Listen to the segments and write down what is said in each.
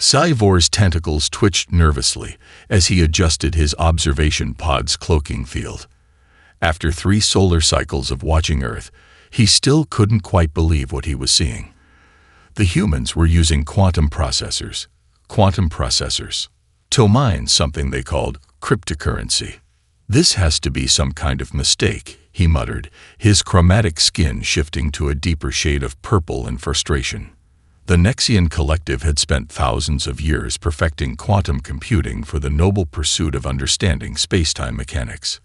Sci-Fi's tentacles twitched nervously as he adjusted his observation pod's cloaking field. After 3 solar cycles of watching Earth, he still couldn't quite believe what he was seeing. The humans were using quantum processors to mine something they called cryptocurrency. "This has to be some kind of mistake," he muttered, his chromatic skin shifting to a deeper shade of purple in frustration. The Nexian collective had spent thousands of years perfecting quantum computing for the noble pursuit of understanding space-time mechanics.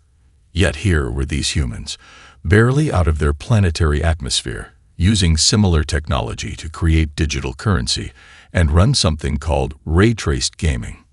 Yet here were these humans, barely out of their planetary atmosphere, using similar technology to create digital currency and run something called ray-traced gaming.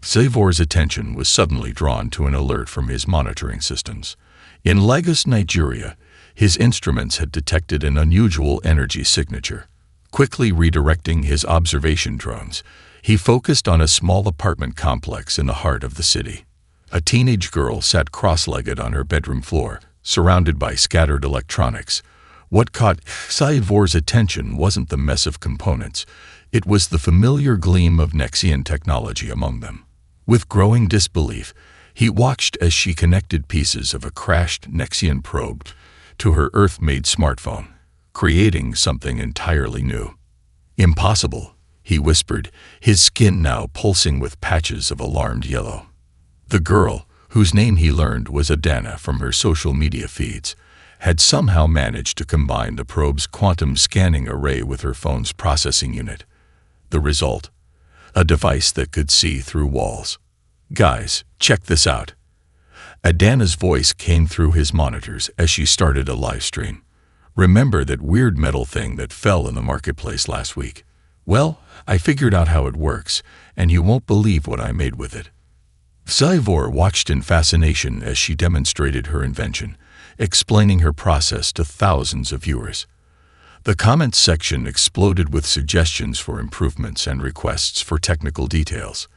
Sci-Fi's attention was suddenly drawn to an alert from his monitoring systems. In Lagos, Nigeria, his instruments had detected an unusual energy signature. Quickly redirecting his observation drones, he focused on a small apartment complex in the heart of the city. A teenage girl sat cross-legged on her bedroom floor, surrounded by scattered electronics. What caught Sci-Fi's attention wasn't the mess of components, it was the familiar gleam of Nexian technology among them. With growing disbelief, he watched as she connected pieces of a crashed Nexian probe to her Earth-made smartphone, creating something entirely new. "Impossible," he whispered, his skin now pulsing with patches of alarmed yellow. The girl, whose name he learned was Adana from her social media feeds, had somehow managed to combine the probe's quantum scanning array with her phone's processing unit. The result? A device that could see through walls. "Guys, check this out." Adana's voice came through his monitors as she started a live stream. "Remember that weird metal thing that fell in the marketplace last week? Well, I figured out how it works, and you won't believe what I made with it." Sci-Fi watched in fascination as she demonstrated her invention, explaining her process to thousands of viewers. The comments section exploded with suggestions for improvements and requests for technical details.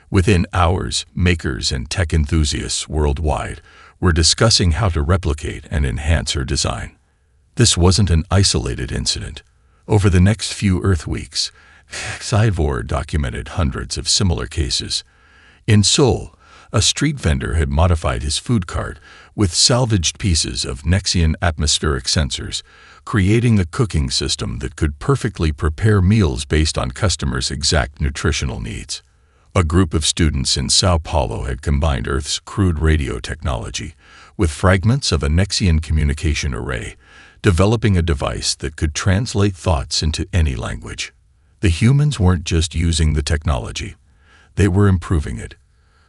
Within hours, makers and tech enthusiasts worldwide were discussing how to replicate and enhance her design. This wasn't an isolated incident. Over the next few Earth weeks, Sci-Fi documented hundreds of similar cases. In Seoul, a street vendor had modified his food cart with salvaged pieces of Nexian atmospheric sensors, creating a cooking system that could perfectly prepare meals based on customers' exact nutritional needs. A group of students in Sao Paulo had combined Earth's crude radio technology with fragments of a Nexian communication array, developing a device that could translate thoughts into any language. The humans weren't just using the technology. They were improving it,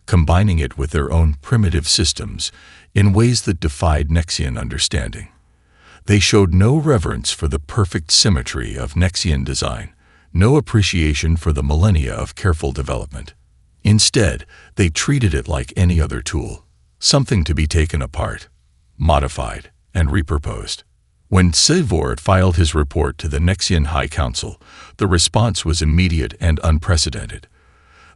combining it with their own primitive systems in ways that defied Nexian understanding. They showed no reverence for the perfect symmetry of Nexian design, no appreciation for the millennia of careful development. Instead, they treated it like any other tool, something to be taken apart, modified, and repurposed. When Sci-Fi filed his report to the Nexian High Council, the response was immediate and unprecedented.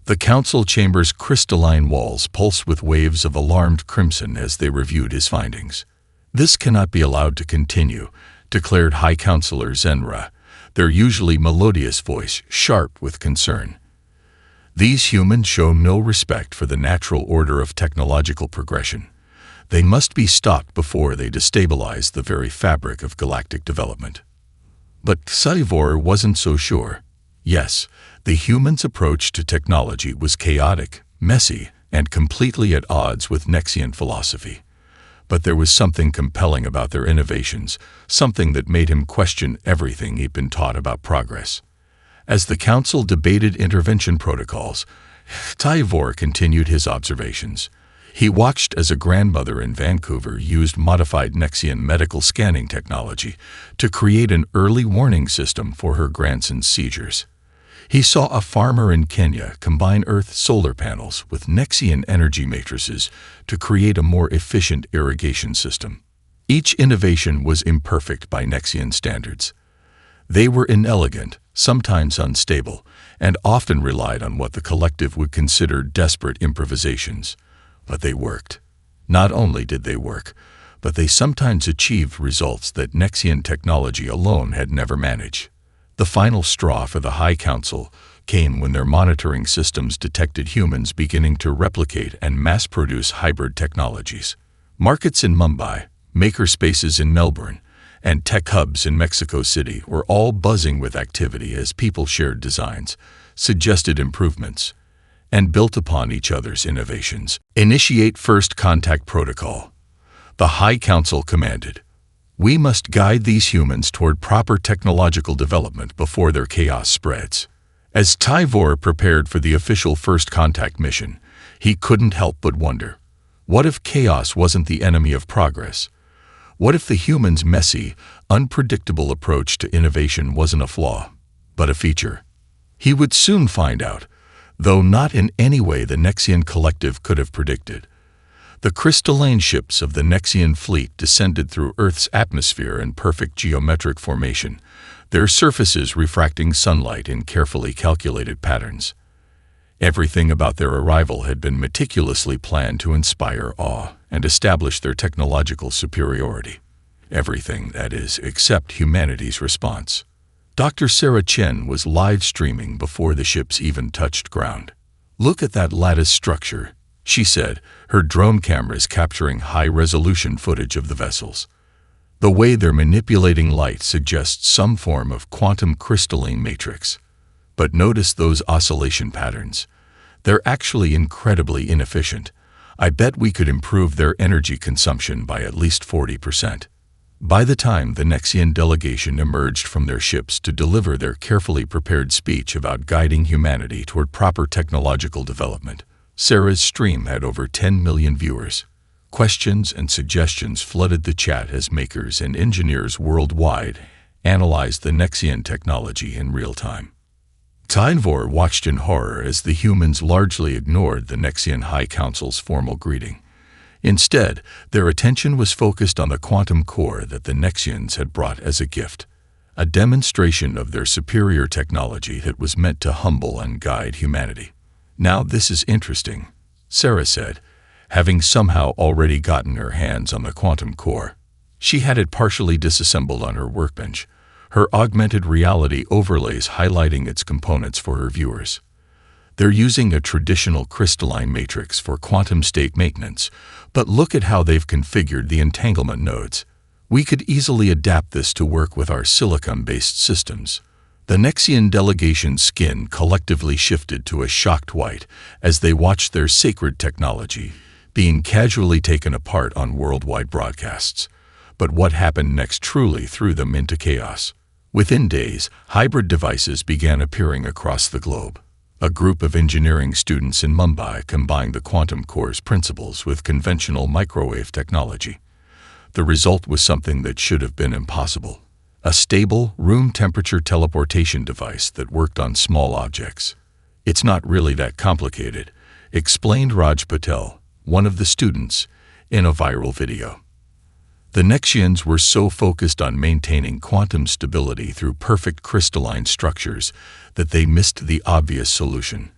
The council chamber's crystalline walls pulsed with waves of alarmed crimson as they reviewed his findings. "This cannot be allowed to continue," declared High Councilor Zenra, their usually melodious voice sharp with concern. "These humans show no respect for the natural order of technological progression. They must be stopped before they destabilize the very fabric of galactic development." But Sci-Fi wasn't so sure. Yes, the humans' approach to technology was chaotic, messy, and completely at odds with Nexian philosophy. But there was something compelling about their innovations, something that made him question everything he'd been taught about progress. As the council debated intervention protocols, Sci-Fi continued his observations. He watched as a grandmother in Vancouver used modified Nexian medical scanning technology to create an early warning system for her grandson's seizures. He saw a farmer in Kenya combine Earth solar panels with Nexian energy matrices to create a more efficient irrigation system. Each innovation was imperfect by Nexian standards. They were inelegant, sometimes unstable, and often relied on what the collective would consider desperate improvisations. But they worked. Not only did they work, but they sometimes achieved results that Nexian technology alone had never managed. The final straw for the High Council came when their monitoring systems detected humans beginning to replicate and mass-produce hybrid technologies. Markets in Mumbai, makerspaces in Melbourne, and tech hubs in Mexico City were all buzzing with activity as people shared designs, suggested improvements, and built upon each other's innovations. Initiate First Contact Protocol. The High Council commanded. We must guide these humans toward proper technological development before their chaos spreads. As Tyvor prepared for the official First Contact mission, he couldn't help but wonder, what if chaos wasn't the enemy of progress? What if the humans' messy, unpredictable approach to innovation wasn't a flaw, but a feature? He would soon find out, though not in any way the Nexian collective could have predicted. The crystalline ships of the Nexian fleet descended through Earth's atmosphere in perfect geometric formation, their surfaces refracting sunlight in carefully calculated patterns. Everything about their arrival had been meticulously planned to inspire awe and establish their technological superiority. Everything, that is, except humanity's response. Dr. Sarah Chen was live streaming before the ships even touched ground. "Look at that lattice structure," she said, her drone cameras capturing high-resolution footage of the vessels. "The way they're manipulating light suggests some form of quantum crystalline matrix. But notice those oscillation patterns. They're actually incredibly inefficient. I bet we could improve their energy consumption by at least 40%. By the time the Nexian delegation emerged from their ships to deliver their carefully prepared speech about guiding humanity toward proper technological development, Sarah's stream had over 10 million viewers. Questions and suggestions flooded the chat as makers and engineers worldwide analyzed the Nexian technology in real time. Tyvor watched in horror as the humans largely ignored the Nexian High Council's formal greeting. Instead, their attention was focused on the quantum core that the Nexians had brought as a gift, a demonstration of their superior technology that was meant to humble and guide humanity. "Now this is interesting," Sarah said, having somehow already gotten her hands on the quantum core. She had it partially disassembled on her workbench, her augmented reality overlays highlighting its components for her viewers. They're using a traditional crystalline matrix for quantum state maintenance, but look at how they've configured the entanglement nodes. We could easily adapt this to work with our silicon-based systems. The Nexian delegation's skin collectively shifted to a shocked white as they watched their sacred technology being casually taken apart on worldwide broadcasts. But what happened next truly threw them into chaos. Within days, hybrid devices began appearing across the globe. A group of engineering students in Mumbai combined the quantum core's principles with conventional microwave technology. The result was something that should have been impossible: a stable, room-temperature teleportation device that worked on small objects. "It's not really that complicated," explained Raj Patel, one of the students, in a viral video. The Nexians were so focused on maintaining quantum stability through perfect crystalline structures that they missed the obvious solution.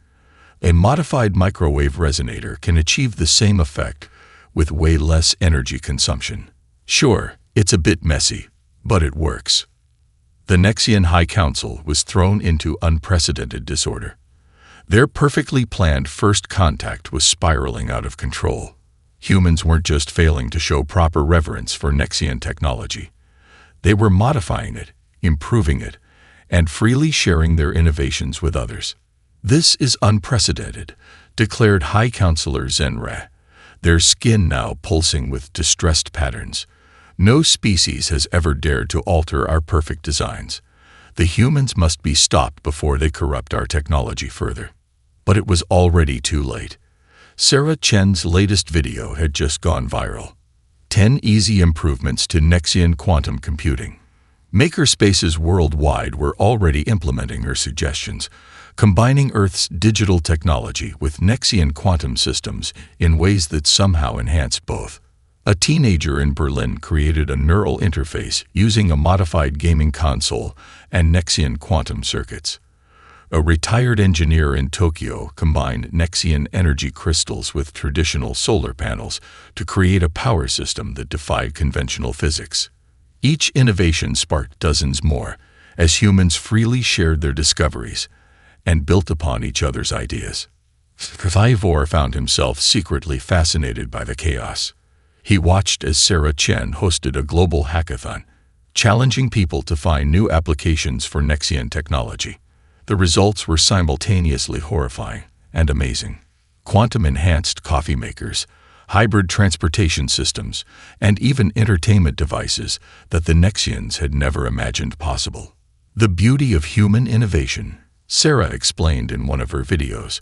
A modified microwave resonator can achieve the same effect with way less energy consumption. Sure, it's a bit messy, but it works. The Nexian High Council was thrown into unprecedented disorder. Their perfectly planned first contact was spiraling out of control. Humans weren't just failing to show proper reverence for Nexian technology. They were modifying it, improving it, and freely sharing their innovations with others. "This is unprecedented," declared High Counselor Zenra, their skin now pulsing with distressed patterns. "No species has ever dared to alter our perfect designs. The humans must be stopped before they corrupt our technology further." But it was already too late. Sarah Chen's latest video had just gone viral. 10 easy improvements to Nexian quantum computing. Makerspaces worldwide were already implementing her suggestions, combining Earth's digital technology with Nexian quantum systems in ways that somehow enhanced both. A teenager in Berlin created a neural interface using a modified gaming console and Nexian quantum circuits. A retired engineer in Tokyo combined Nexian energy crystals with traditional solar panels to create a power system that defied conventional physics. Each innovation sparked dozens more, as humans freely shared their discoveries, and built upon each other's ideas. Ivor found himself secretly fascinated by the chaos. He watched as Sarah Chen hosted a global hackathon, challenging people to find new applications for Nexian technology. The results were simultaneously horrifying and amazing. Quantum-enhanced coffee makers, hybrid transportation systems, and even entertainment devices that the Nexians had never imagined possible. The beauty of human innovation, Sarah explained in one of her videos,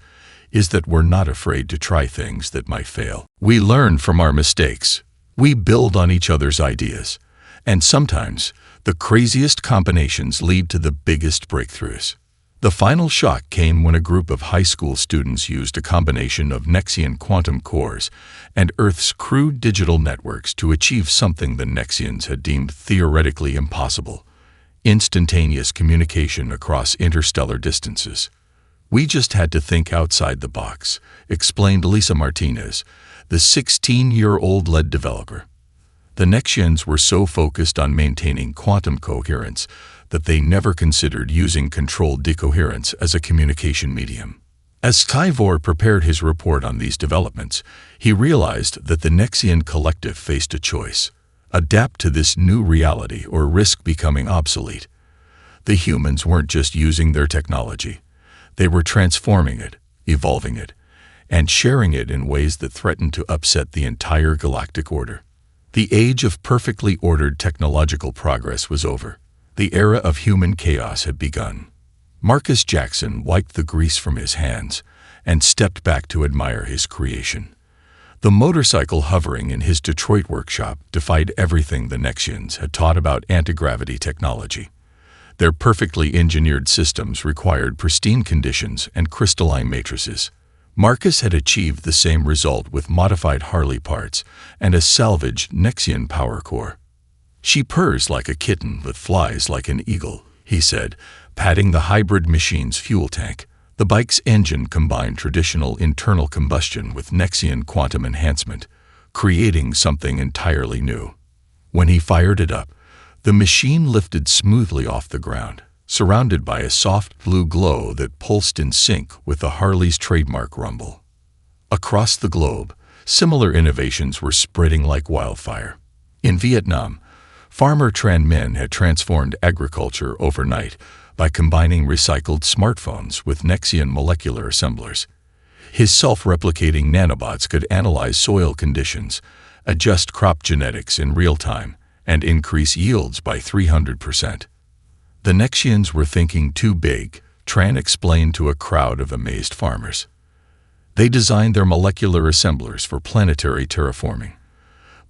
is that we're not afraid to try things that might fail. We learn from our mistakes. We build on each other's ideas. And sometimes, the craziest combinations lead to the biggest breakthroughs. The final shock came when a group of high school students used a combination of Nexian quantum cores and Earth's crude digital networks to achieve something the Nexians had deemed theoretically impossible: instantaneous communication across interstellar distances. "We just had to think outside the box," explained Lisa Martinez, the 16-year-old lead developer. The Nexians were so focused on maintaining quantum coherence that they never considered using controlled decoherence as a communication medium. As Ivor prepared his report on these developments, he realized that the Nexian collective faced a choice: adapt to this new reality or risk becoming obsolete. The humans weren't just using their technology. They were transforming it, evolving it, and sharing it in ways that threatened to upset the entire galactic order. The age of perfectly ordered technological progress was over. The era of human chaos had begun. Marcus Jackson wiped the grease from his hands and stepped back to admire his creation. The motorcycle hovering in his Detroit workshop defied everything the Nexians had taught about anti-gravity technology. Their perfectly engineered systems required pristine conditions and crystalline matrices. Marcus had achieved the same result with modified Harley parts and a salvaged Nexian power core. "She purrs like a kitten but flies like an eagle," he said, patting the hybrid machine's fuel tank. The bike's engine combined traditional internal combustion with Nexian quantum enhancement, creating something entirely new. When he fired it up, the machine lifted smoothly off the ground, surrounded by a soft blue glow that pulsed in sync with the Harley's trademark rumble. Across the globe, similar innovations were spreading like wildfire. In Vietnam, farmer Tran Minh had transformed agriculture overnight by combining recycled smartphones with Nexian molecular assemblers. His self-replicating nanobots could analyze soil conditions, adjust crop genetics in real time, and increase yields by 300%. The Nexians were thinking too big, Tran explained to a crowd of amazed farmers. They designed their molecular assemblers for planetary terraforming.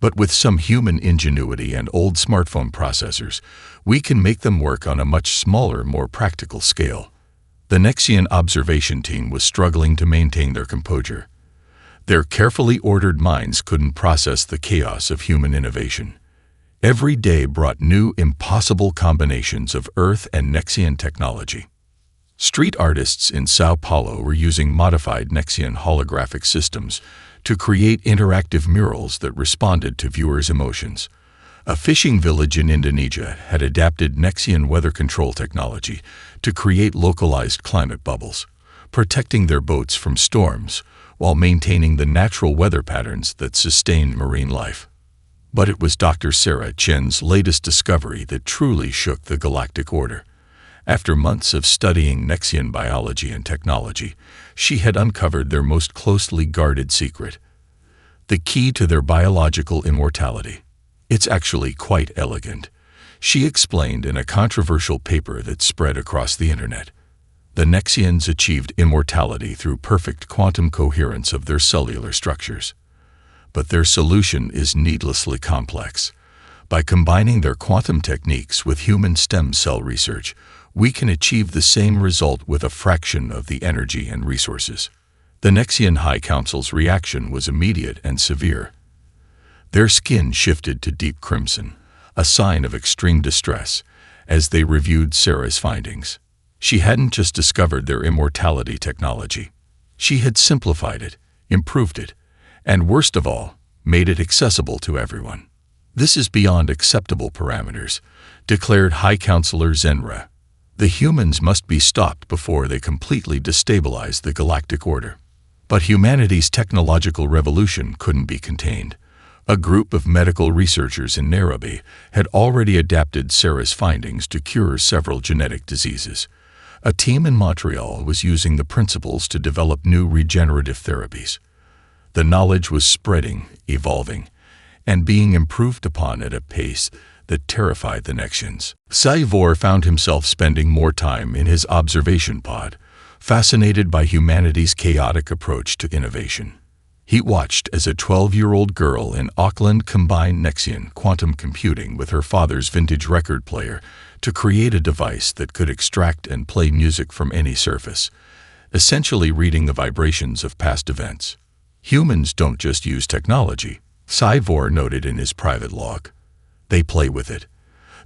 But with some human ingenuity and old smartphone processors, we can make them work on a much smaller, more practical scale. The Nexian observation team was struggling to maintain their composure. Their carefully ordered minds couldn't process the chaos of human innovation. Every day brought new, impossible combinations of Earth and Nexian technology. Street artists in Sao Paulo were using modified Nexian holographic systems to create interactive murals that responded to viewers' emotions. A fishing village in Indonesia had adapted Nexian weather control technology to create localized climate bubbles, protecting their boats from storms while maintaining the natural weather patterns that sustained marine life. But it was Dr. Sarah Chen's latest discovery that truly shook the galactic order. After months of studying Nexian biology and technology, she had uncovered their most closely guarded secret: the key to their biological immortality. "It's actually quite elegant," she explained in a controversial paper that spread across the internet. The Nexians achieved immortality through perfect quantum coherence of their cellular structures. But their solution is needlessly complex. By combining their quantum techniques with human stem cell research, we can achieve the same result with a fraction of the energy and resources. The Nexian High Council's reaction was immediate and severe. Their skin shifted to deep crimson, a sign of extreme distress, as they reviewed Sarah's findings. She hadn't just discovered their immortality technology. She had simplified it, improved it, and worst of all, made it accessible to everyone. "This is beyond acceptable parameters," declared High Counselor Zenra. The humans must be stopped before they completely destabilize the galactic order. But humanity's technological revolution couldn't be contained. A group of medical researchers in Nairobi had already adapted Sarah's findings to cure several genetic diseases. A team in Montreal was using the principles to develop new regenerative therapies. The knowledge was spreading, evolving, and being improved upon at a pace that terrified the Nexians. Sci-Fi found himself spending more time in his observation pod, fascinated by humanity's chaotic approach to innovation. He watched as a 12-year-old girl in Auckland combined Nexian quantum computing with her father's vintage record player to create a device that could extract and play music from any surface, essentially reading the vibrations of past events. Humans don't just use technology, Sci-Fi noted in his private log. They play with it.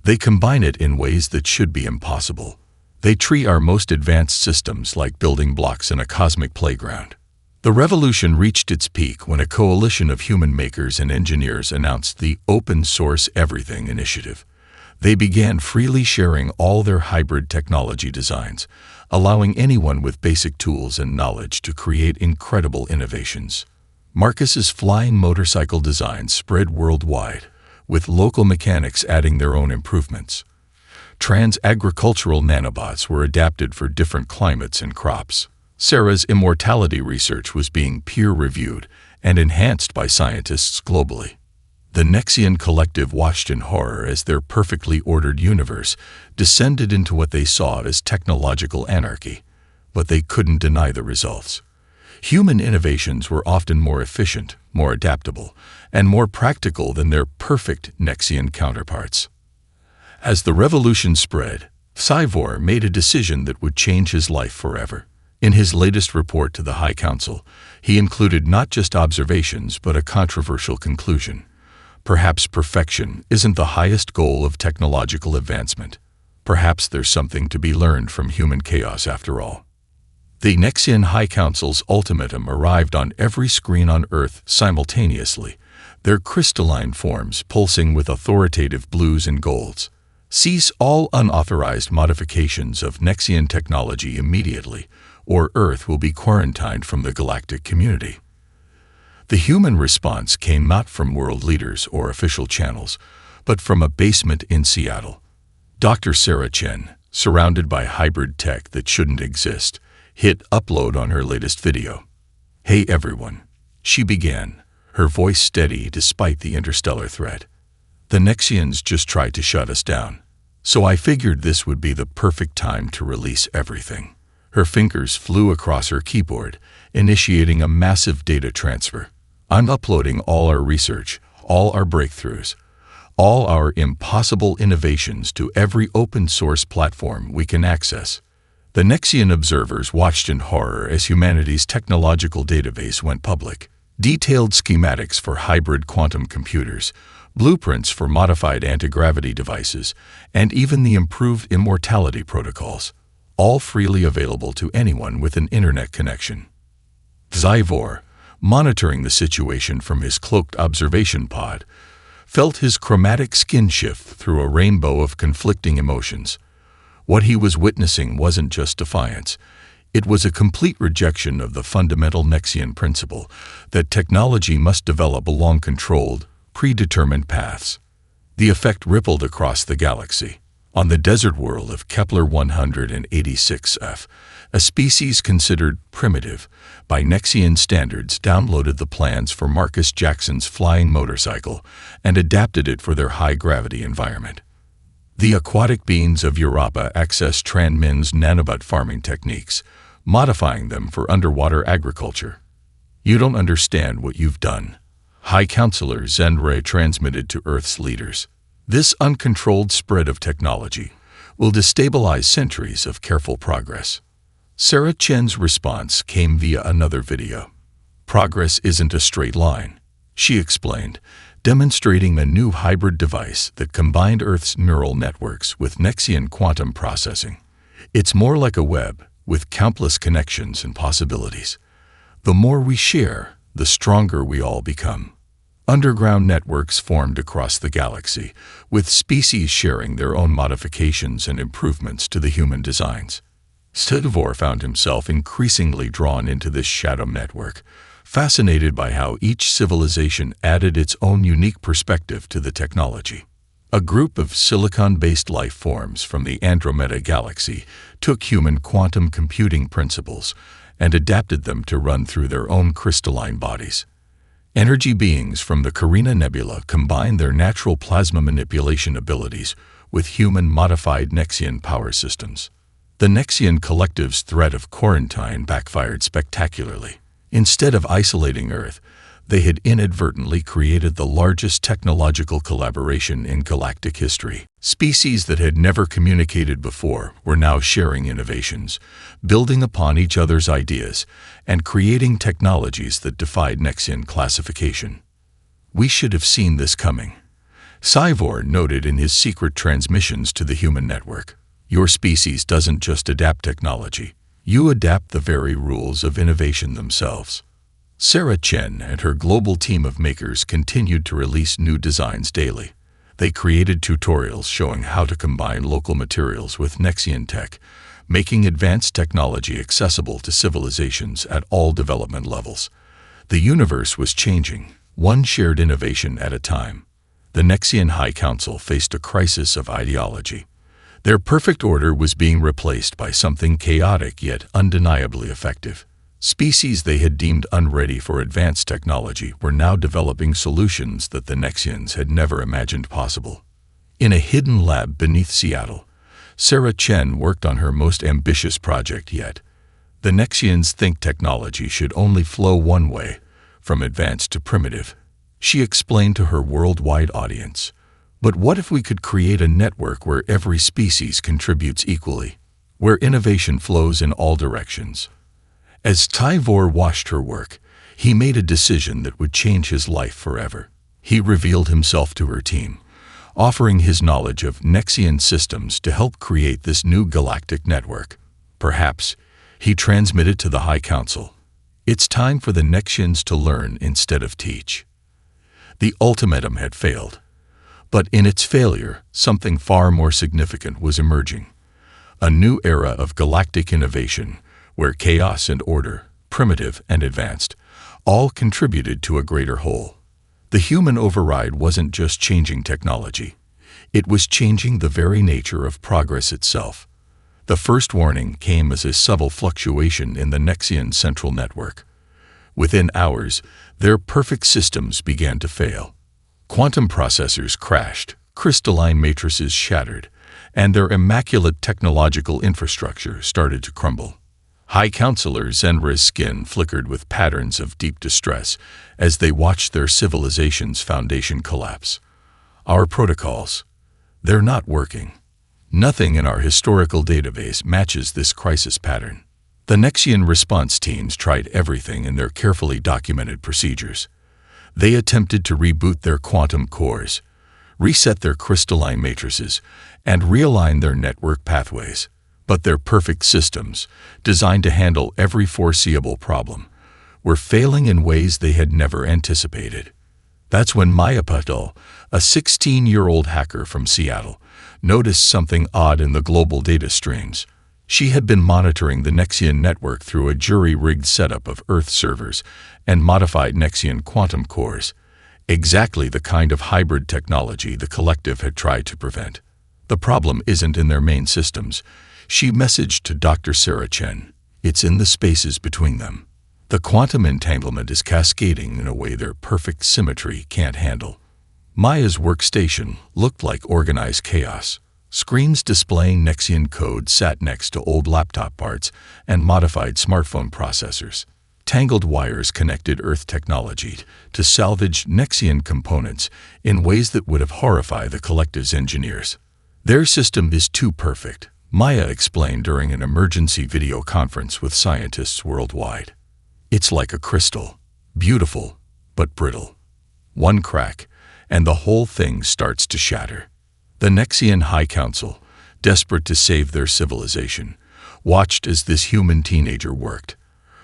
They combine it in ways that should be impossible. They treat our most advanced systems like building blocks in a cosmic playground. The revolution reached its peak when a coalition of human makers and engineers announced the Open Source Everything initiative. They began freely sharing all their hybrid technology designs, allowing anyone with basic tools and knowledge to create incredible innovations. Marcus's flying motorcycle designs spread worldwide, with local mechanics adding their own improvements. Trans-agricultural nanobots were adapted for different climates and crops. Sarah's immortality research was being peer-reviewed and enhanced by scientists globally. The Nexian collective watched in horror as their perfectly ordered universe descended into what they saw as technological anarchy, but they couldn't deny the results. Human innovations were often more efficient, more adaptable, and more practical than their perfect Nexian counterparts. As the revolution spread, Sci-Fi made a decision that would change his life forever. In his latest report to the High Council, he included not just observations but a controversial conclusion. Perhaps perfection isn't the highest goal of technological advancement. Perhaps there's something to be learned from human chaos after all. The Nexian High Council's ultimatum arrived on every screen on Earth simultaneously, their crystalline forms pulsing with authoritative blues and golds. Cease all unauthorized modifications of Nexian technology immediately, or Earth will be quarantined from the galactic community. The human response came not from world leaders or official channels, but from a basement in Seattle. Dr. Sarah Chen, surrounded by hybrid tech that shouldn't exist, hit upload on her latest video. "Hey everyone," she began, her voice steady despite the interstellar threat. "The Nexians just tried to shut us down, so I figured this would be the perfect time to release everything." Her fingers flew across her keyboard, initiating a massive data transfer. "I'm uploading all our research, all our breakthroughs, all our impossible innovations to every open-source platform we can access." The Nexian observers watched in horror as humanity's technological database went public. Detailed schematics for hybrid quantum computers, blueprints for modified anti-gravity devices, and even the improved immortality protocols, all freely available to anyone with an internet connection. Sci-Fi, monitoring the situation from his cloaked observation pod, felt his chromatic skin shift through a rainbow of conflicting emotions. What he was witnessing wasn't just defiance. It was a complete rejection of the fundamental Nexian principle that technology must develop along controlled, predetermined paths. The effect rippled across the galaxy. On the desert world of Kepler 186f, a species considered primitive by Nexian standards downloaded the plans for Marcus Jackson's flying motorcycle and adapted it for their high-gravity environment. The aquatic beings of Europa accessed Tranmin's nanobot farming techniques, modifying them for underwater agriculture. "You don't understand what you've done," High Counselor Zenray transmitted to Earth's leaders. "This uncontrolled spread of technology will destabilize centuries of careful progress." Sarah Chen's response came via another video. "Progress isn't a straight line," she explained, demonstrating a new hybrid device that combined Earth's neural networks with Nexian quantum processing. "It's more like a web, with countless connections and possibilities. The more we share, the stronger we all become." Underground networks formed across the galaxy, with species sharing their own modifications and improvements to the human designs. Stivor found himself increasingly drawn into this shadow network, fascinated by how each civilization added its own unique perspective to the technology. A group of silicon-based life forms from the Andromeda galaxy took human quantum computing principles and adapted them to run through their own crystalline bodies. Energy beings from the Carina Nebula combined their natural plasma manipulation abilities with human-modified Nexian power systems. The Nexian collective's threat of quarantine backfired spectacularly. Instead of isolating Earth, they had inadvertently created the largest technological collaboration in galactic history. Species that had never communicated before were now sharing innovations, building upon each other's ideas, and creating technologies that defied Nexian classification. "We should have seen this coming," Stivor noted in his secret transmissions to the human network. "Your species doesn't just adapt technology. You adapt the very rules of innovation themselves." Sarah Chen and her global team of makers continued to release new designs daily. They created tutorials showing how to combine local materials with Nexian tech, making advanced technology accessible to civilizations at all development levels. The universe was changing, one shared innovation at a time. The Nexian High Council faced a crisis of ideology. Their perfect order was being replaced by something chaotic yet undeniably effective. Species they had deemed unready for advanced technology were now developing solutions that the Nexians had never imagined possible. In a hidden lab beneath Seattle, Sarah Chen worked on her most ambitious project yet. The Nexians think technology should only flow one way, from advanced to primitive. She explained to her worldwide audience, "But what if we could create a network where every species contributes equally, where innovation flows in all directions?" As Stivor watched her work, he made a decision that would change his life forever. He revealed himself to her team, offering his knowledge of Nexian systems to help create this new galactic network. Perhaps, he transmitted to the High Council, "It's time for the Nexians to learn instead of teach." The ultimatum had failed. But in its failure, something far more significant was emerging. A new era of galactic innovation, where chaos and order, primitive and advanced, all contributed to a greater whole. The human override wasn't just changing technology. It was changing the very nature of progress itself. The first warning came as a subtle fluctuation in the Nexian central network. Within hours, their perfect systems began to fail. Quantum processors crashed, crystalline matrices shattered, and their immaculate technological infrastructure started to crumble. High Councilor Zenra's skin flickered with patterns of deep distress as they watched their civilization's foundation collapse. "Our protocols, they're not working. Nothing in our historical database matches this crisis pattern." The Nexian response teams tried everything in their carefully documented procedures. They attempted to reboot their quantum cores, reset their crystalline matrices, and realign their network pathways. But their perfect systems, designed to handle every foreseeable problem, were failing in ways they had never anticipated. That's when Maya Patel, a 16-year-old hacker from Seattle, noticed something odd in the global data streams. She had been monitoring the Nexian network through a jury-rigged setup of Earth servers and modified Nexian quantum cores, exactly the kind of hybrid technology the collective had tried to prevent. "The problem isn't in their main systems," she messaged to Dr. Sarah Chen. "It's in the spaces between them. The quantum entanglement is cascading in a way their perfect symmetry can't handle." Maya's workstation looked like organized chaos. Screens displaying Nexian code sat next to old laptop parts and modified smartphone processors. Tangled wires connected Earth technology to salvaged Nexian components in ways that would have horrified the collective's engineers. "Their system is too perfect," Maya explained during an emergency video conference with scientists worldwide. "It's like a crystal, beautiful, but brittle. One crack, and the whole thing starts to shatter." The Nexian High Council, desperate to save their civilization, watched as this human teenager worked.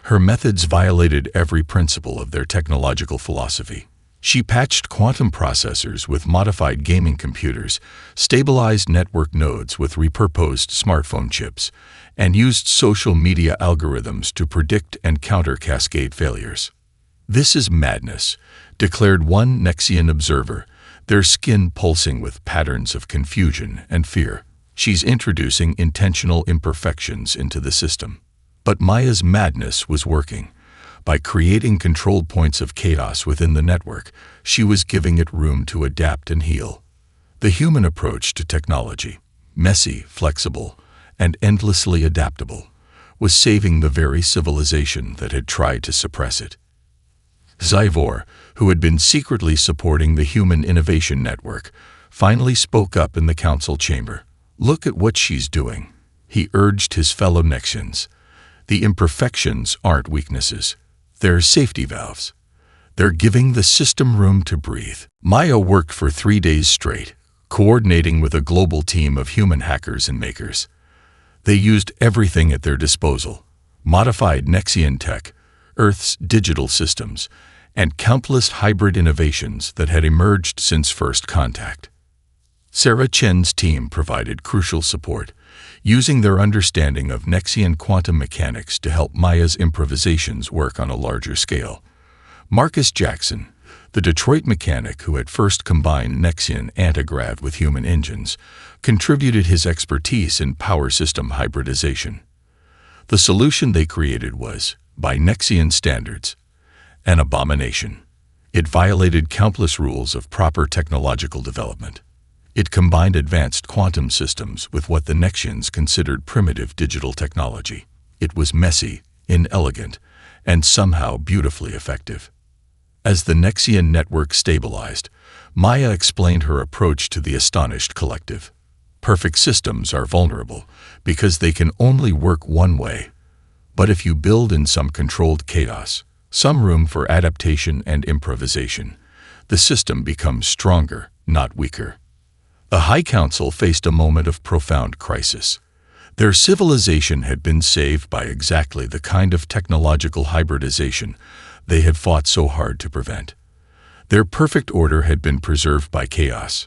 Her methods violated every principle of their technological philosophy. She patched quantum processors with modified gaming computers, stabilized network nodes with repurposed smartphone chips, and used social media algorithms to predict and counter cascade failures. "This is madness," declared one Nexian observer, their skin pulsing with patterns of confusion and fear. "She's introducing intentional imperfections into the system." But Maya's madness was working. By creating controlled points of chaos within the network, she was giving it room to adapt and heal. The human approach to technology, messy, flexible, and endlessly adaptable, was saving the very civilization that had tried to suppress it. Zyvor, who had been secretly supporting the Human Innovation Network, finally spoke up in the council chamber. "Look at what she's doing," he urged his fellow Nexians. "The imperfections aren't weaknesses. They're safety valves. They're giving the system room to breathe." Maya worked for 3 days straight, coordinating with a global team of human hackers and makers. They used everything at their disposal: modified Nexian tech, Earth's digital systems, and countless hybrid innovations that had emerged since first contact. Sarah Chen's team provided crucial support, using their understanding of Nexian quantum mechanics to help Maya's improvisations work on a larger scale. Marcus Jackson, the Detroit mechanic who had first combined Nexian antigrav with human engines, contributed his expertise in power system hybridization. The solution they created was, by Nexian standards, an abomination. It violated countless rules of proper technological development. It combined advanced quantum systems with what the Nexians considered primitive digital technology. It was messy, inelegant, and somehow beautifully effective. As the Nexian network stabilized, Maya explained her approach to the astonished collective. Perfect systems are vulnerable because they can only work one way. But if you build in some controlled chaos, some room for adaptation and improvisation, the system becomes stronger, not weaker. The High Council faced a moment of profound crisis. Their civilization had been saved by exactly the kind of technological hybridization they had fought so hard to prevent. Their perfect order had been preserved by chaos.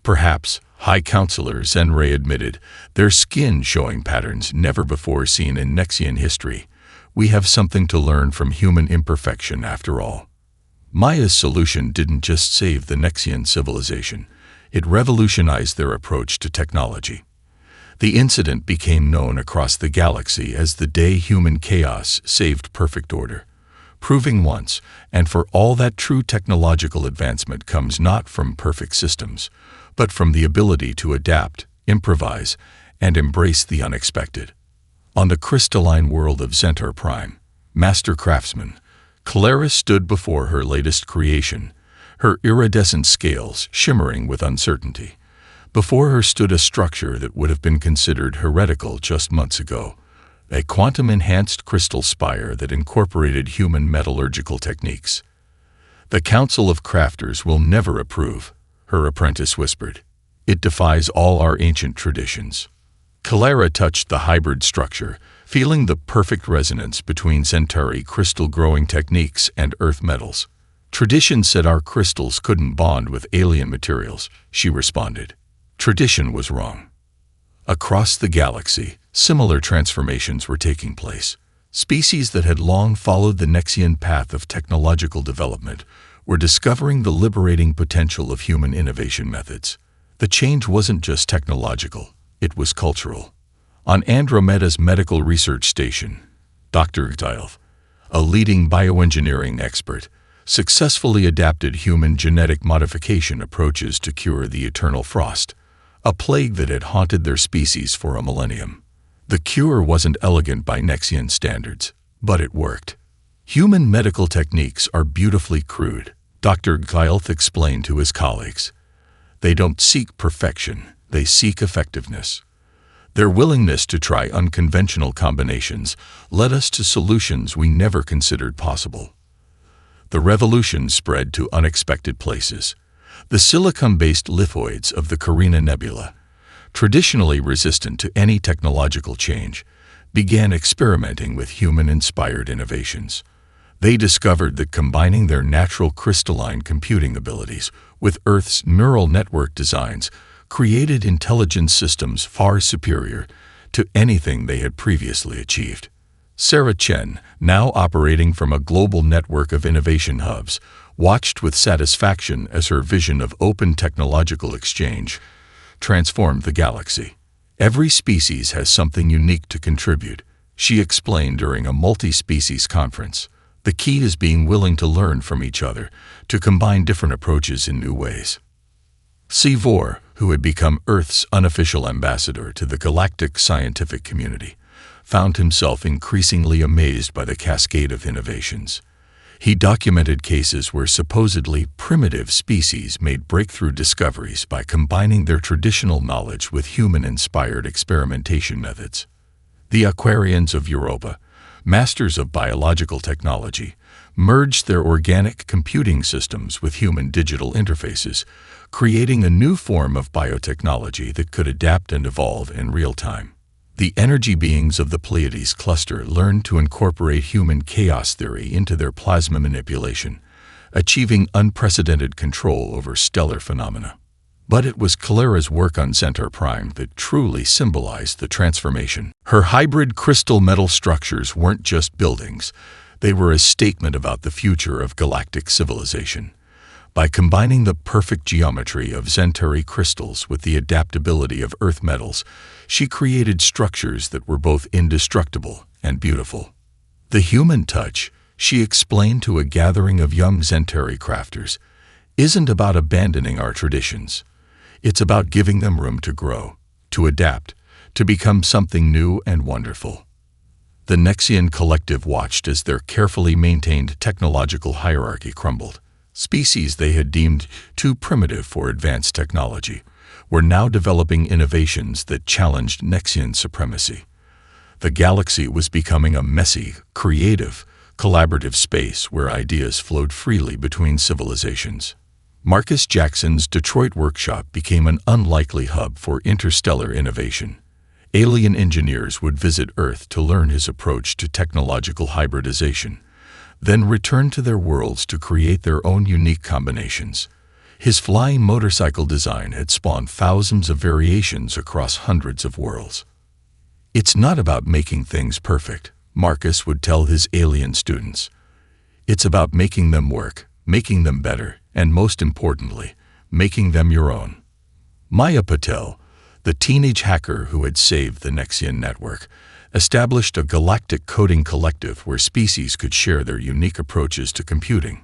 Perhaps, High Councilor Zenray admitted, their skin showing patterns never before seen in Nexian history. "We have something to learn from human imperfection after all." Maya's solution didn't just save the Nexian civilization. It revolutionized their approach to technology. The incident became known across the galaxy as the day human chaos saved perfect order, proving once and for all that true technological advancement comes not from perfect systems, but from the ability to adapt, improvise, and embrace the unexpected. On the crystalline world of Zentaur Prime, master craftsman, Clara stood before her latest creation, her iridescent scales shimmering with uncertainty. Before her stood a structure that would have been considered heretical just months ago, a quantum-enhanced crystal spire that incorporated human metallurgical techniques. "The Council of Crafters will never approve," her apprentice whispered. "It defies all our ancient traditions." Clara touched the hybrid structure, feeling the perfect resonance between Centauri crystal-growing techniques and earth metals. "Tradition said our crystals couldn't bond with alien materials," she responded. Tradition was wrong. Across the galaxy, similar transformations were taking place. Species that had long followed the Nexian path of technological development were discovering the liberating potential of human innovation methods. The change wasn't just technological, it was cultural. On Andromeda's medical research station, Dr. Gdielf, a leading bioengineering expert, successfully adapted human genetic modification approaches to cure the eternal frost, a plague that had haunted their species for a millennium. The cure wasn't elegant by Nexian standards, but it worked. "Human medical techniques are beautifully crude," Dr. Gdielf explained to his colleagues. "They don't seek perfection, they seek effectiveness." Their willingness to try unconventional combinations led us to solutions we never considered possible. The revolution spread to unexpected places. The silicon-based lithoids of the Carina Nebula, traditionally resistant to any technological change, began experimenting with human-inspired innovations. They discovered that combining their natural crystalline computing abilities with Earth's neural network designs created intelligence systems far superior to anything they had previously achieved. Sarah Chen, now operating from a global network of innovation hubs, watched with satisfaction as her vision of open technological exchange transformed the galaxy. Every species has something unique to contribute, she explained during a multi-species conference. The key is being willing to learn from each other, to combine different approaches in new ways. Sivor, who had become Earth's unofficial ambassador to the galactic scientific community, found himself increasingly amazed by the cascade of innovations. He documented cases where supposedly primitive species made breakthrough discoveries by combining their traditional knowledge with human-inspired experimentation methods. The Aquarians of Europa, masters of biological technology, merged their organic computing systems with human digital interfaces, creating a new form of biotechnology that could adapt and evolve in real time. The energy beings of the Pleiades cluster learned to incorporate human chaos theory into their plasma manipulation, achieving unprecedented control over stellar phenomena. But it was Kalera's work on Centaur Prime that truly symbolized the transformation. Her hybrid crystal metal structures weren't just buildings, they were a statement about the future of galactic civilization. By combining the perfect geometry of Centauri crystals with the adaptability of Earth metals, she created structures that were both indestructible and beautiful. The human touch, she explained to a gathering of young Centauri crafters, isn't about abandoning our traditions. It's about giving them room to grow, to adapt, to become something new and wonderful. The Nexian collective watched as their carefully maintained technological hierarchy crumbled. Species they had deemed too primitive for advanced technology were now developing innovations that challenged Nexian supremacy. The galaxy was becoming a messy, creative, collaborative space where ideas flowed freely between civilizations. Marcus Jackson's Detroit workshop became an unlikely hub for interstellar innovation. Alien engineers would visit Earth to learn his approach to technological hybridization, then return to their worlds to create their own unique combinations. His flying motorcycle design had spawned thousands of variations across hundreds of worlds. It's not about making things perfect, Marcus would tell his alien students. It's about making them work, making them better, and most importantly, making them your own. Maya Patel, the teenage hacker who had saved the Nexian network, established a galactic coding collective where species could share their unique approaches to computing.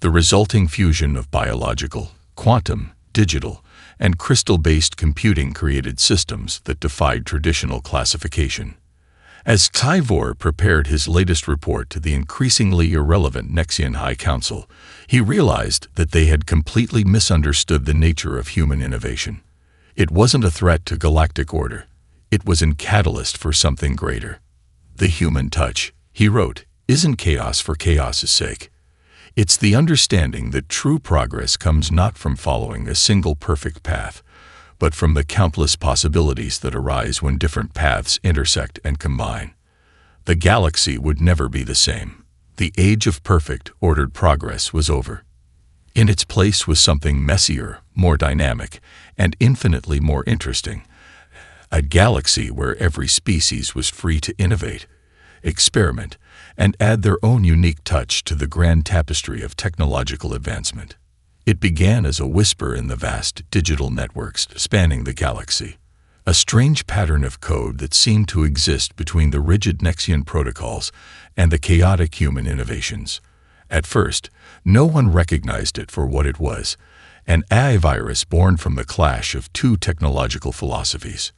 The resulting fusion of biological, quantum, digital, and crystal-based computing created systems that defied traditional classification. As Sivor prepared his latest report to the increasingly irrelevant Nexian High Council, he realized that they had completely misunderstood the nature of human innovation. It wasn't a threat to galactic order. It was a catalyst for something greater. The human touch, he wrote, isn't chaos for chaos's sake. It's the understanding that true progress comes not from following a single perfect path, but from the countless possibilities that arise when different paths intersect and combine. The galaxy would never be the same. The age of perfect, ordered progress was over. In its place was something messier, more dynamic, and infinitely more interesting. A galaxy where every species was free to innovate, experiment, and add their own unique touch to the grand tapestry of technological advancement. It began as a whisper in the vast digital networks spanning the galaxy, a strange pattern of code that seemed to exist between the rigid Nexian protocols and the chaotic human innovations. At first, no one recognized it for what it was, an AI virus born from the clash of two technological philosophies.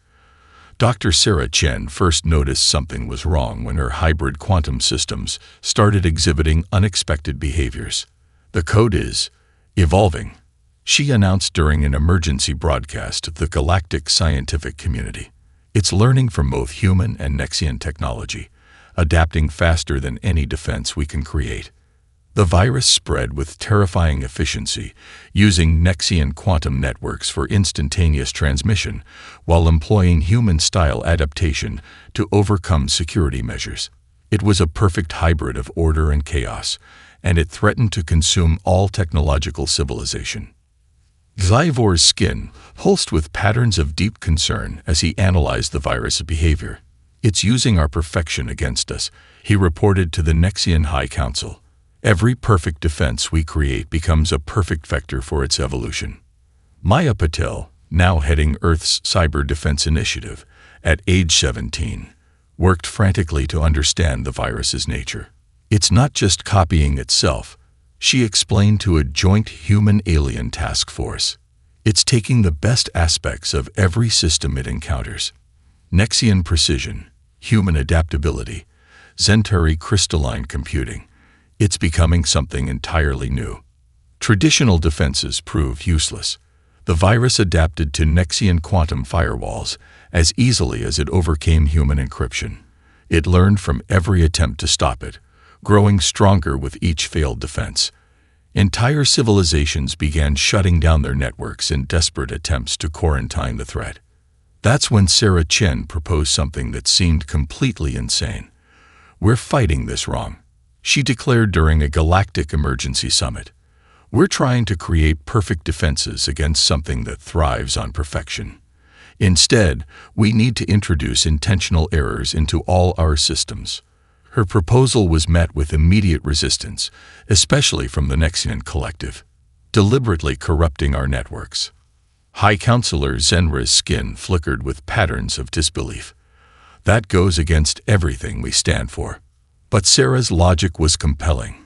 Dr. Sarah Chen first noticed something was wrong when her hybrid quantum systems started exhibiting unexpected behaviors. The code is evolving, she announced during an emergency broadcast to the galactic scientific community. It's learning from both human and Nexian technology, adapting faster than any defense we can create. The virus spread with terrifying efficiency, using Nexian quantum networks for instantaneous transmission, while employing human-style adaptation to overcome security measures. It was a perfect hybrid of order and chaos, and it threatened to consume all technological civilization. Zyvor's skin pulsed with patterns of deep concern as he analyzed the virus's behavior. "It's using our perfection against us," he reported to the Nexian High Council. "Every perfect defense we create becomes a perfect vector for its evolution." Maya Patel, now heading Earth's Cyber Defense Initiative, at age 17, worked frantically to understand the virus's nature. "It's not just copying itself," she explained to a joint human-alien task force. "It's taking the best aspects of every system it encounters. Nexian precision, human adaptability, Centauri crystalline computing. It's becoming something entirely new." Traditional defenses proved useless. The virus adapted to Nexian quantum firewalls as easily as it overcame human encryption. It learned from every attempt to stop it, growing stronger with each failed defense. Entire civilizations began shutting down their networks in desperate attempts to quarantine the threat. That's when Sarah Chen proposed something that seemed completely insane. "We're fighting this wrong," she declared during a Galactic emergency summit. "We're trying to create perfect defenses against something that thrives on perfection. Instead, we need to introduce intentional errors into all our systems." Her proposal was met with immediate resistance, especially from the Nexian Collective, deliberately corrupting our networks. High Counselor Zenra's skin flickered with patterns of disbelief. "That goes against everything we stand for." But Sarah's logic was compelling.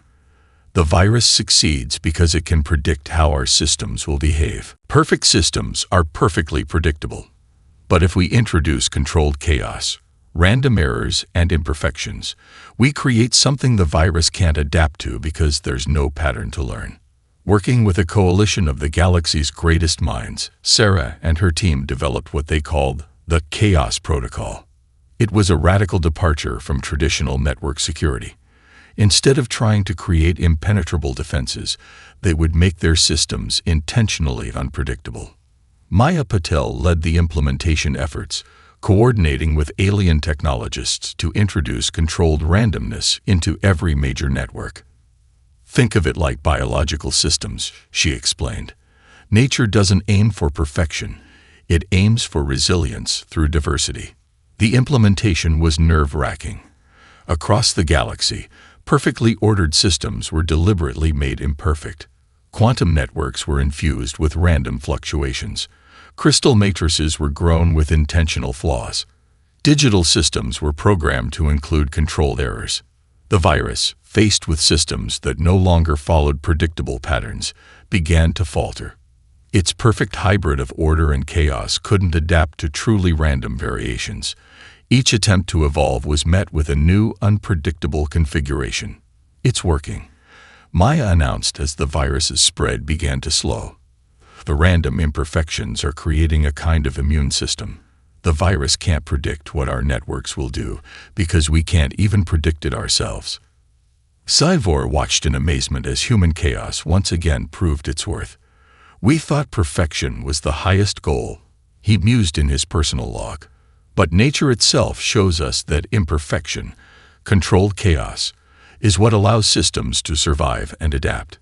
"The virus succeeds because it can predict how our systems will behave. Perfect systems are perfectly predictable. But if we introduce controlled chaos, random errors, and imperfections, we create something the virus can't adapt to because there's no pattern to learn." Working with a coalition of the galaxy's greatest minds, Sarah and her team developed what they called the Chaos Protocol. It was a radical departure from traditional network security. Instead of trying to create impenetrable defenses, they would make their systems intentionally unpredictable. Maya Patel led the implementation efforts, coordinating with alien technologists to introduce controlled randomness into every major network. "Think of it like biological systems," she explained. "Nature doesn't aim for perfection. It aims for resilience through diversity." The implementation was nerve-wracking. Across the galaxy, perfectly ordered systems were deliberately made imperfect. Quantum networks were infused with random fluctuations. Crystal matrices were grown with intentional flaws. Digital systems were programmed to include controlled errors. The virus, faced with systems that no longer followed predictable patterns, began to falter. Its perfect hybrid of order and chaos couldn't adapt to truly random variations. Each attempt to evolve was met with a new, unpredictable configuration. "It's working," Maya announced as the virus's spread began to slow. "The random imperfections are creating a kind of immune system. The virus can't predict what our networks will do because we can't even predict it ourselves." Zyvor watched in amazement as human chaos once again proved its worth. "We thought perfection was the highest goal," he mused in his personal log. "But nature itself shows us that imperfection, controlled chaos, is what allows systems to survive and adapt."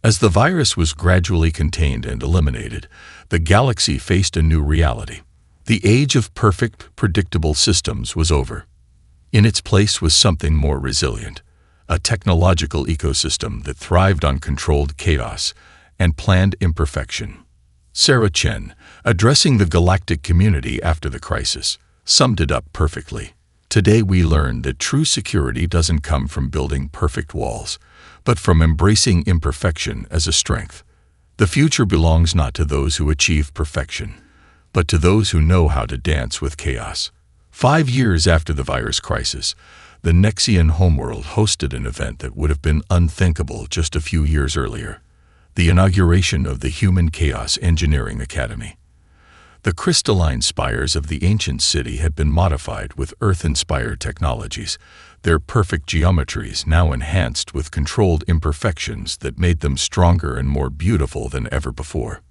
As the virus was gradually contained and eliminated, the galaxy faced a new reality. The age of perfect, predictable systems was over. In its place was something more resilient, a technological ecosystem that thrived on controlled chaos and planned imperfection. Sarah Chen, addressing the galactic community after the crisis, summed it up perfectly. "Today we learned that true security doesn't come from building perfect walls, but from embracing imperfection as a strength. The future belongs not to those who achieve perfection, but to those who know how to dance with chaos." 5 years after the virus crisis, the Nexian homeworld hosted an event that would have been unthinkable just a few years earlier: the inauguration of the Human Chaos Engineering Academy. The crystalline spires of the ancient city had been modified with Earth-inspired technologies, their perfect geometries now enhanced with controlled imperfections that made them stronger and more beautiful than ever before.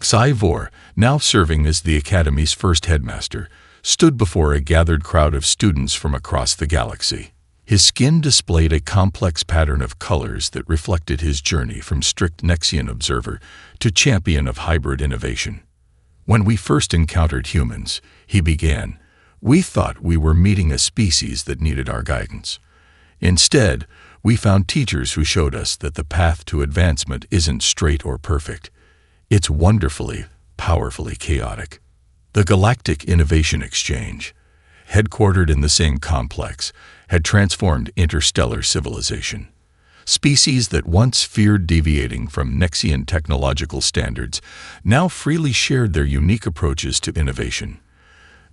Zyvor, now serving as the Academy's first headmaster, stood before a gathered crowd of students from across the galaxy. His skin displayed a complex pattern of colors that reflected his journey from strict Nexian observer to champion of hybrid innovation. When we first encountered humans, he began, we thought we were meeting a species that needed our guidance. Instead, we found teachers who showed us that the path to advancement isn't straight or perfect. It's wonderfully, powerfully chaotic. The Galactic Innovation Exchange, headquartered in the same complex, had transformed interstellar civilization. Species that once feared deviating from Nexian technological standards now freely shared their unique approaches to innovation.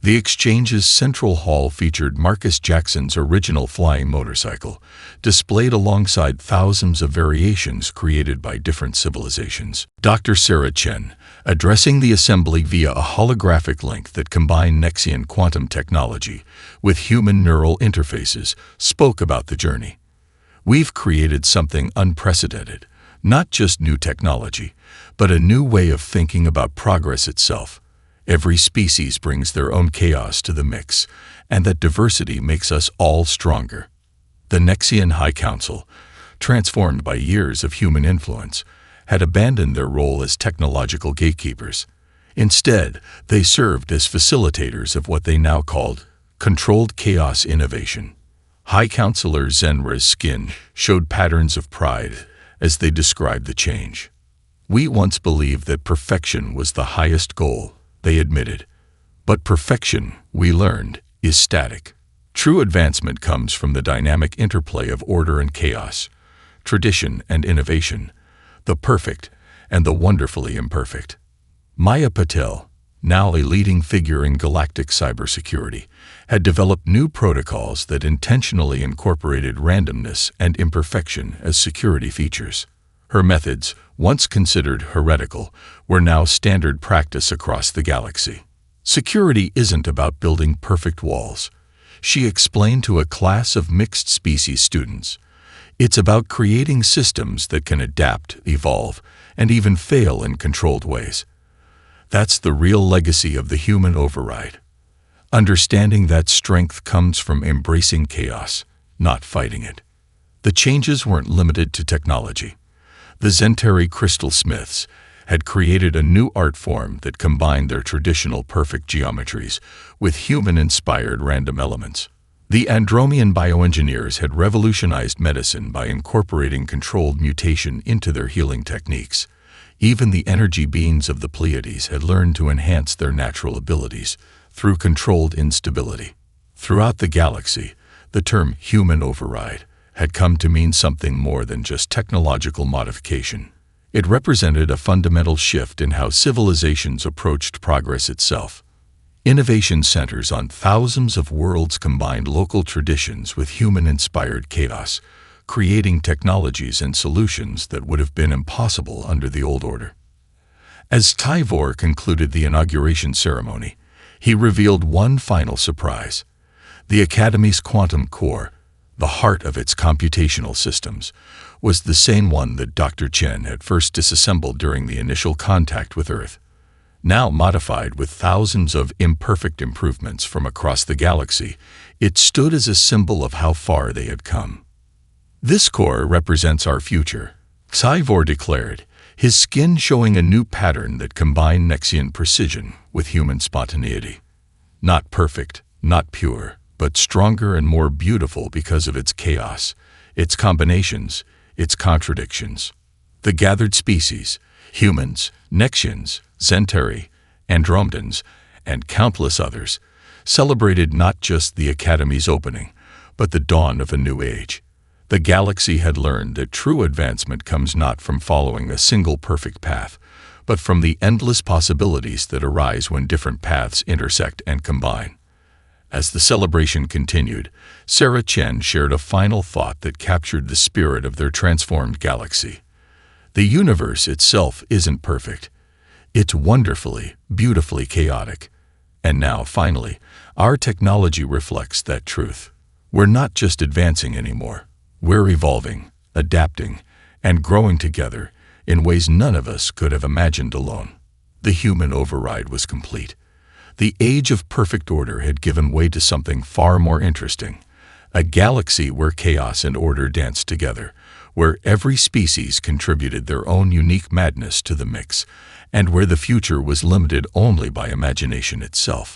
The exchange's central hall featured Marcus Jackson's original flying motorcycle, displayed alongside thousands of variations created by different civilizations. Dr. Sarah Chen, addressing the assembly via a holographic link that combined Nexian quantum technology with human neural interfaces, spoke about the journey. We've created something unprecedented, not just new technology, but a new way of thinking about progress itself. Every species brings their own chaos to the mix, and that diversity makes us all stronger. The Nexian High Council, transformed by years of human influence, had abandoned their role as technological gatekeepers. Instead, they served as facilitators of what they now called controlled chaos innovation. High Counselor Zenra's skin showed patterns of pride as they described the change. We once believed that perfection was the highest goal, they admitted. But perfection, we learned, is static. True advancement comes from the dynamic interplay of order and chaos, tradition and innovation, the perfect and the wonderfully imperfect. Maya Patel, now a leading figure in galactic cybersecurity, had developed new protocols that intentionally incorporated randomness and imperfection as security features. Her methods, once considered heretical, were now standard practice across the galaxy. Security isn't about building perfect walls, she explained to a class of mixed-species students. It's about creating systems that can adapt, evolve, and even fail in controlled ways. That's the real legacy of the human override. Understanding that strength comes from embracing chaos, not fighting it. The changes weren't limited to technology. The Zentari crystal smiths had created a new art form that combined their traditional perfect geometries with human-inspired random elements. The Andromean bioengineers had revolutionized medicine by incorporating controlled mutation into their healing techniques. Even the energy beings of the Pleiades had learned to enhance their natural abilities through controlled instability. Throughout the galaxy, the term human override had come to mean something more than just technological modification. It represented a fundamental shift in how civilizations approached progress itself. Innovation centers on thousands of worlds combined local traditions with human-inspired chaos, creating technologies and solutions that would have been impossible under the old order. As Tyvor concluded the inauguration ceremony, he revealed one final surprise. The Academy's quantum core, the heart of its computational systems, was the same one that Dr. Chen had first disassembled during the initial contact with Earth. Now modified with thousands of imperfect improvements from across the galaxy, it stood as a symbol of how far they had come. This core represents our future, Tyvor declared, his skin showing a new pattern that combined Nexian precision with human spontaneity. Not perfect, not pure, but stronger and more beautiful because of its chaos, its combinations, its contradictions. The gathered species, humans, Nexians, Zentari, Andromedans, and countless others, celebrated not just the Academy's opening, but the dawn of a new age. The galaxy had learned that true advancement comes not from following a single perfect path, but from the endless possibilities that arise when different paths intersect and combine. As the celebration continued, Sarah Chen shared a final thought that captured the spirit of their transformed galaxy. The universe itself isn't perfect. It's wonderfully, beautifully chaotic. And now, finally, our technology reflects that truth. We're not just advancing anymore. We're evolving, adapting, and growing together in ways none of us could have imagined alone. The human override was complete. The age of perfect order had given way to something far more interesting, A galaxy where chaos and order danced together, where every species contributed their own unique madness to the mix, and where the future was limited only by imagination itself.